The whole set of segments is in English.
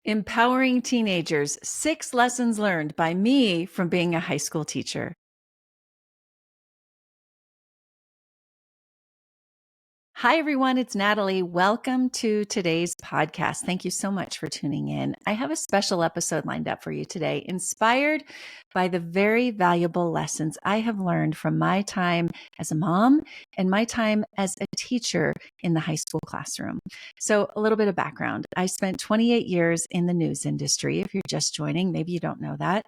Empowering Teenagers, 6 Lessons Learned by me from being a high school teacher. Hi, everyone. It's Natalie. Welcome to today's podcast. Thank you so much for tuning in. I have a special episode lined up for you today, inspired by the very valuable lessons I have learned from my time as a mom and my time as a teacher in the high school classroom. So, a little bit of background. I spent 28 years in the news industry. If you're just joining, maybe you don't know that.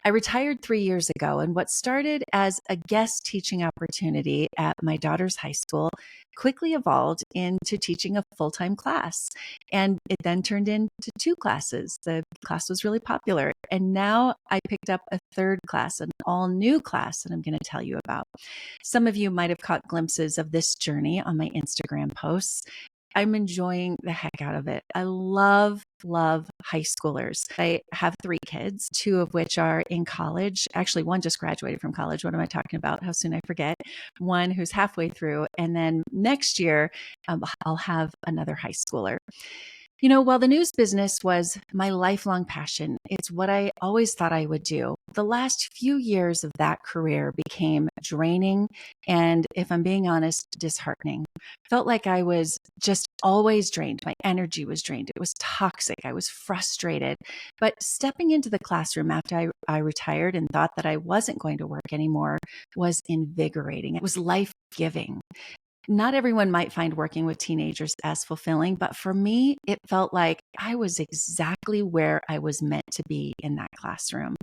I retired 3 years ago, and what started as a guest teaching opportunity at my daughter's high school quickly evolved into teaching a full-time class. And it then turned into 2 classes. The class was really popular. And now I picked up a third class, an all-new class that I'm going to tell you about. Some of you might have caught glimpses of this journey on my Instagram posts. I'm enjoying the heck out of it. I love high schoolers. I have 3 kids, 2 of which are in college. Actually, one just graduated from college. What am I talking about? How soon I forget. One who's halfway through. And then next year, I'll have another high schooler. You know, while the news business was my lifelong passion, it's what I always thought I would do. The last few years of that career became draining and, if I'm being honest, disheartening. Felt like I was just always drained. My energy was drained. It was toxic. I was frustrated. But stepping into the classroom after I retired and thought that I wasn't going to work anymore was invigorating. It was life-giving. Not everyone might find working with teenagers as fulfilling, but for me, it felt like I was exactly where I was meant to be in that classroom,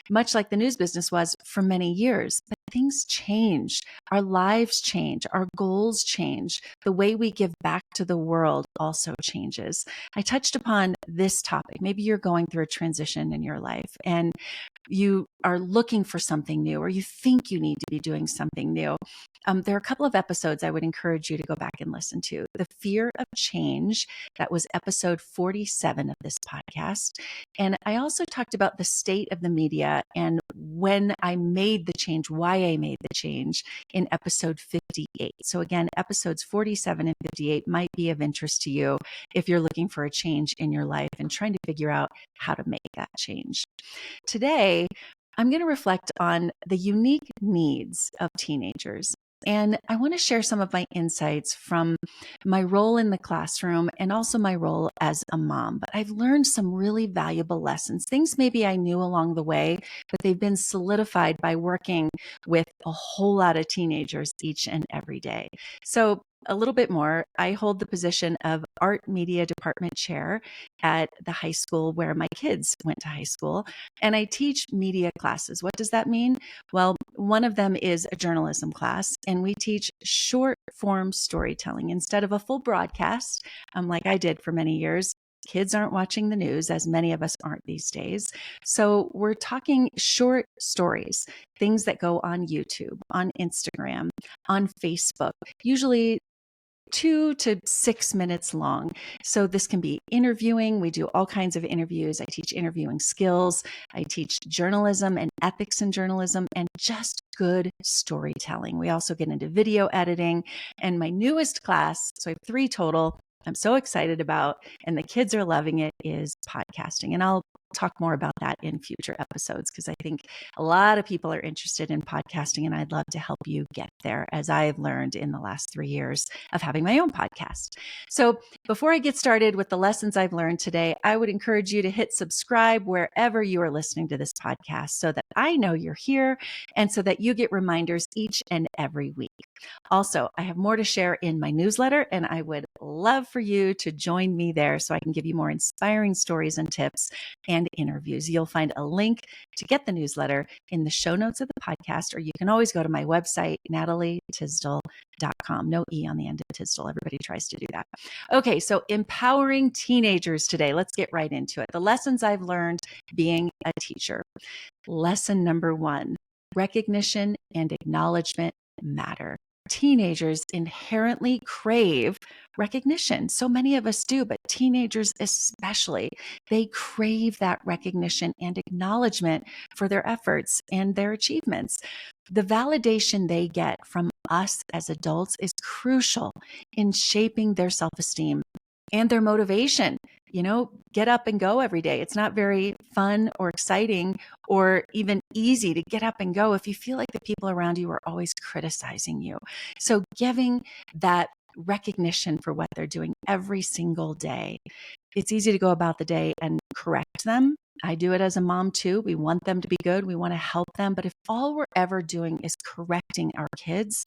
much like the news business was for many years. But things change, our lives change, our goals change, the way we give back to the world also changes. I touched upon this topic. Maybe you're going through a transition in your life and you are looking for something new, or you think you need to be doing something new. There are a couple of episodes I would encourage you to go back and listen to. The Fear of Change, that was episode 47 of this podcast. And I also talked about the state of the media and when I made the change, why I made the change in episode 58. So again, episodes 47 and 58 might be of interest to you if you're looking for a change in your life and trying to figure out how to make that change. Today, I'm going to reflect on the unique needs of teenagers. And I want to share some of my insights from my role in the classroom and also my role as a mom. But I've learned some really valuable lessons, things maybe I knew along the way, but they've been solidified by working with a whole lot of teenagers each and every day. So a little bit more, I hold the position of art media department chair at the high school where my kids went to high school, and I teach media classes. What does that mean? Well, one of them is a journalism class, and we teach short form storytelling instead of a full broadcast, like I did for many years. Kids aren't watching the news, as many of us aren't these days. So we're talking short stories, things that go on YouTube, on Instagram, on Facebook, usually 2 to 6 minutes long. So this can be interviewing. We do all kinds of interviews. I teach interviewing skills. I teach journalism and ethics in journalism and just good storytelling. We also get into video editing. And my newest class, so I have 3 total, I'm so excited about, and the kids are loving it, is podcasting. And I'll talk more about that in future episodes because I think a lot of people are interested in podcasting, and I'd love to help you get there, as I've learned in the last 3 years of having my own podcast. So before I get started with the lessons I've learned today, I would encourage you to hit subscribe wherever you are listening to this podcast so that I know you're here and so that you get reminders each and every week. Also, I have more to share in my newsletter, and I would love for you to join me there so I can give you more inspiring stories and tips and interviews. You'll find a link to get the newsletter in the show notes of the podcast, or you can always go to my website, natalietysdal.com. No E on the end of Tysdal. Everybody tries to do that. Okay, so empowering teenagers today. Let's get right into it. The lessons I've learned being a teacher. Lesson number 1, recognition and acknowledgement matter. Teenagers inherently crave recognition. So many of us do, but teenagers especially, they crave that recognition and acknowledgement for their efforts and their achievements. The validation they get from us as adults is crucial in shaping their self-esteem and their motivation. Get up and go every day. It's not very fun or exciting or even easy to get up and go if you feel like the people around you are always criticizing you. So giving that recognition for what they're doing every single day. It's easy to go about the day and correct them. I do it as a mom too. We want them to be good. We want to help them. But if all we're ever doing is correcting our kids,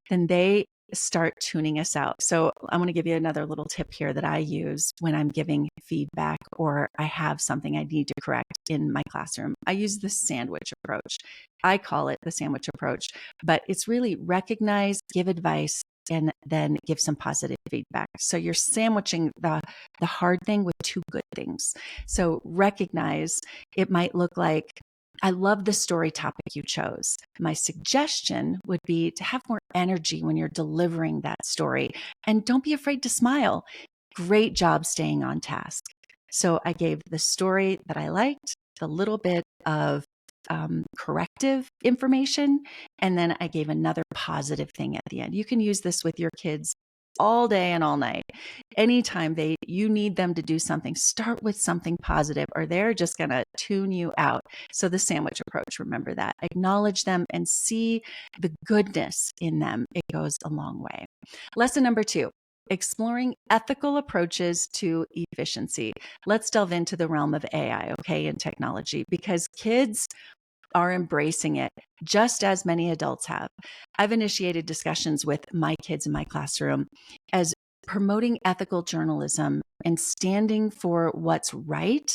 then they start tuning us out. So I'm going to give you another little tip here that I use when I'm giving feedback or I have something I need to correct in my classroom. I use the sandwich approach. I call it the sandwich approach, but it's really recognize, give advice, and then give some positive feedback. So you're sandwiching the hard thing with two good things. So recognize, it might look like, I love the story topic you chose. My suggestion would be to have more energy when you're delivering that story. And don't be afraid to smile. Great job staying on task. So I gave the story that I liked, the little bit of corrective information, and then I gave another positive thing at the end. You can use this with your kids all day and all night. Anytime you need them to do something, start with something positive or they're just going to tune you out. So the sandwich approach, remember that. Acknowledge them and see the goodness in them. It goes a long way. Lesson number 2, exploring ethical approaches to efficiency. Let's delve into the realm of AI, okay, and technology, because kids are embracing it just as many adults have. I've initiated discussions with my kids in my classroom as promoting ethical journalism and standing for what's right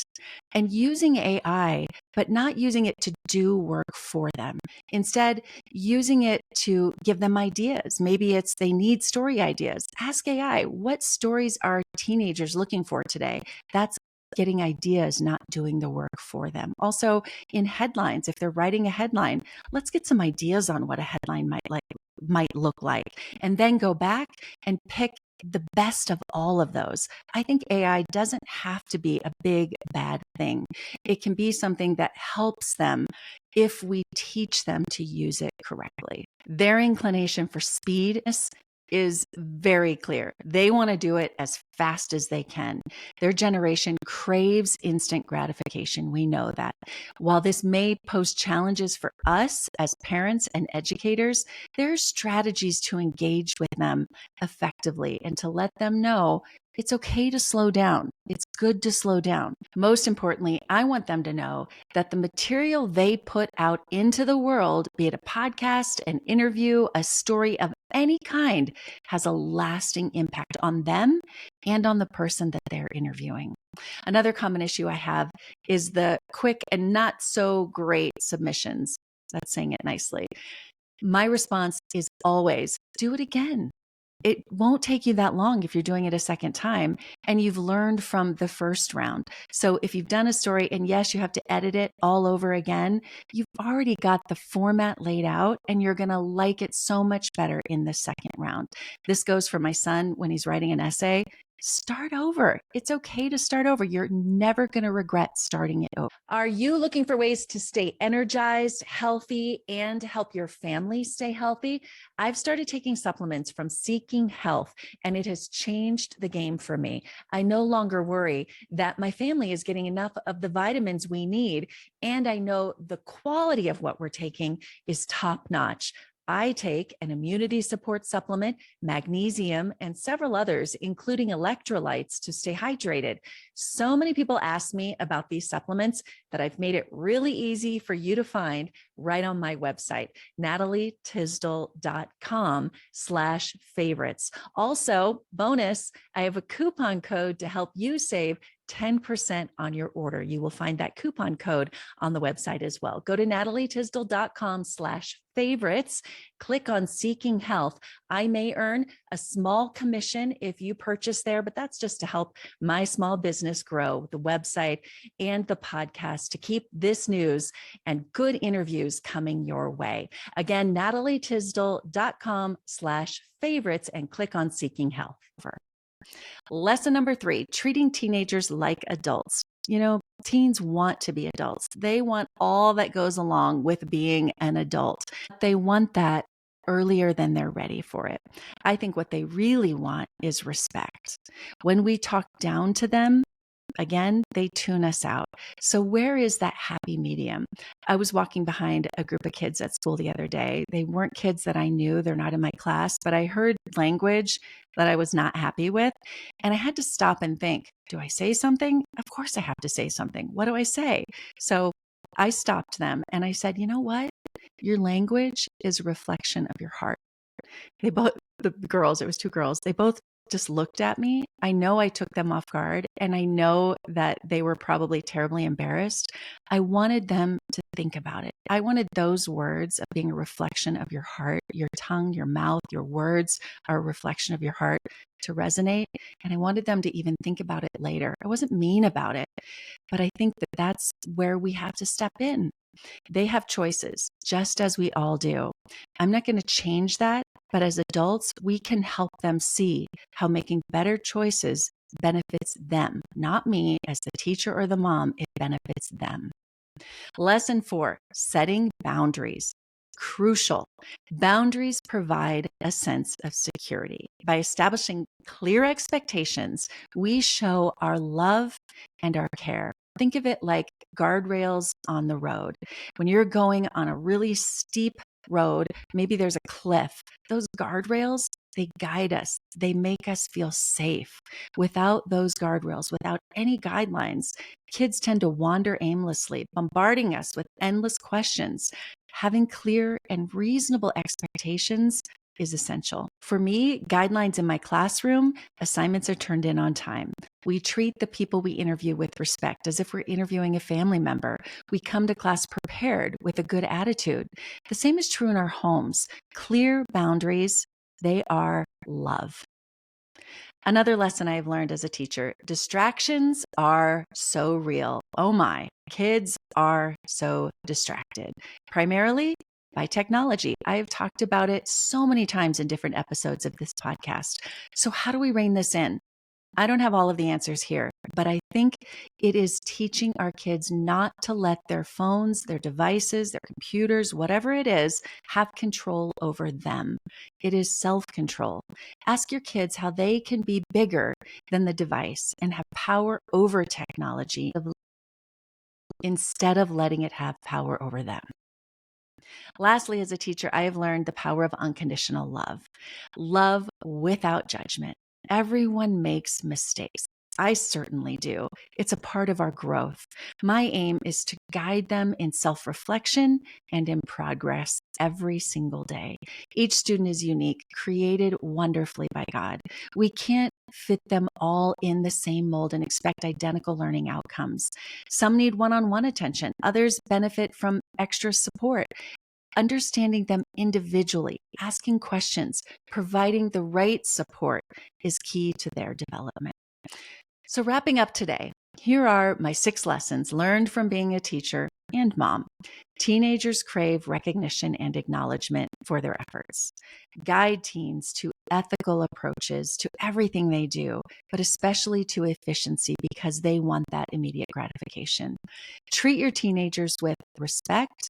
and using AI, but not using it to do work for them. Instead, using it to give them ideas. Maybe it's they need story ideas. Ask AI, what stories are teenagers looking for today? That's getting ideas, not doing the work for them. Also, in headlines, if they're writing a headline, let's get some ideas on what a headline might look like, and then go back and pick the best of all of those. I think AI doesn't have to be a big, bad thing. It can be something that helps them if we teach them to use it correctly. Their inclination for speed is very clear. They want to do it as fast as they can. Their generation craves instant gratification. We know that. While this may pose challenges for us as parents and educators, there are strategies to engage with them effectively and to let them know it's okay to slow down. It's good to slow down. Most importantly, I want them to know that the material they put out into the world, be it a podcast, an interview, a story of any kind, has a lasting impact on them and on the person that they're interviewing. Another common issue I have is the quick and not so great submissions. That's saying it nicely. My response is always do it again. It won't take you that long if you're doing it a second time and you've learned from the first round. So if you've done a story and yes, you have to edit it all over again, you've already got the format laid out and you're going to like it so much better in the second round. This goes for my son when he's writing an essay. Start over. It's okay to start over. You're never going to regret starting it over. Are you looking for ways to stay energized, healthy, and help your family stay healthy? I've started taking supplements from Seeking Health, and it has changed the game for me. I no longer worry that my family is getting enough of the vitamins we need, and I know the quality of what we're taking is top notch. I take an immunity support supplement, magnesium, and several others, including electrolytes to stay hydrated. So many people ask me about these supplements that I've made it really easy for you to find right on my website, natalietysdal.com/favorites. Also, bonus, I have a coupon code to help you save 10% on your order. You will find that coupon code on the website as well. Go to natalietysdal.com/favorites. Click on Seeking Health. I may earn a small commission if you purchase there, but that's just to help my small business grow, the website and the podcast, to keep this news and good interviews coming your way. Again, natalietysdal.com/favorites and click on Seeking Health. Lesson number 3, treating teenagers like adults. Teens want to be adults. They want all that goes along with being an adult. They want that earlier than they're ready for it. I think what they really want is respect. When we talk down to them, again, they tune us out. So where is that happy medium? I was walking behind a group of kids at school the other day. They weren't kids that I knew. They're not in my class, but I heard language that I was not happy with. And I had to stop and think, do I say something? Of course I have to say something. What do I say? So I stopped them and I said, you know what? Your language is a reflection of your heart. They both, the girls, it was two girls, they both just looked at me. I know I took them off guard, and I know that they were probably terribly embarrassed. I wanted them to think about it. I wanted those words of being a reflection of your heart, your tongue, your mouth, your words are a reflection of your heart to resonate. And I wanted them to even think about it later. I wasn't mean about it, but I think that that's where we have to step in. They have choices, just as we all do. I'm not going to change that, but as adults, we can help them see how making better choices benefits them, not me as the teacher or the mom. It benefits them. Lesson 4, setting boundaries. Crucial. Boundaries provide a sense of security. By establishing clear expectations, we show our love and our care. Think of it like guardrails on the road. When you're going on a really steep road, maybe there's a cliff. Those guardrails, they guide us. They make us feel safe. Without those guardrails, without any guidelines, kids tend to wander aimlessly, bombarding us with endless questions. Having clear and reasonable expectations is essential. For me, guidelines in my classroom, assignments are turned in on time. We treat the people we interview with respect as if we're interviewing a family member. We come to class prepared with a good attitude. The same is true in our homes. Clear boundaries, they are love. Another lesson I've learned as a teacher, distractions are so real. Oh my, kids are so distracted, primarily by technology. I've talked about it so many times in different episodes of this podcast. So how do we rein this in? I don't have all of the answers here, but I think it is teaching our kids not to let their phones, their devices, their computers, whatever it is, have control over them. It is self-control. Ask your kids how they can be bigger than the device and have power over technology instead of letting it have power over them. Lastly, as a teacher, I have learned the power of unconditional love. Love without judgment. Everyone makes mistakes. I certainly do. It's a part of our growth. My aim is to guide them in self-reflection and in progress every single day. Each student is unique, created wonderfully by God. We can't fit them all in the same mold and expect identical learning outcomes. Some need one-on-one attention. Others benefit from extra support. Understanding them individually, asking questions, providing the right support is key to their development. So wrapping up today, here are my 6 lessons learned from being a teacher and mom. Teenagers crave recognition and acknowledgement for their efforts. Guide teens to ethical approaches to everything they do, but especially to efficiency because they want that immediate gratification. Treat your teenagers with respect,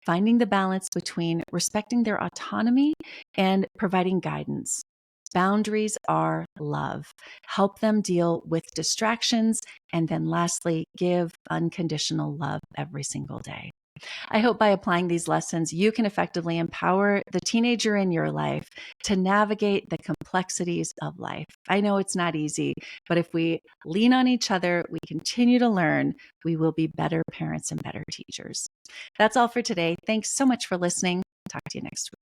finding the balance between respecting their autonomy and providing guidance. Boundaries are love. Help them deal with distractions. And then lastly, give unconditional love every single day. I hope by applying these lessons, you can effectively empower the teenager in your life to navigate the complexities of life. I know it's not easy, but if we lean on each other, we continue to learn, we will be better parents and better teachers. That's all for today. Thanks so much for listening. Talk to you next week.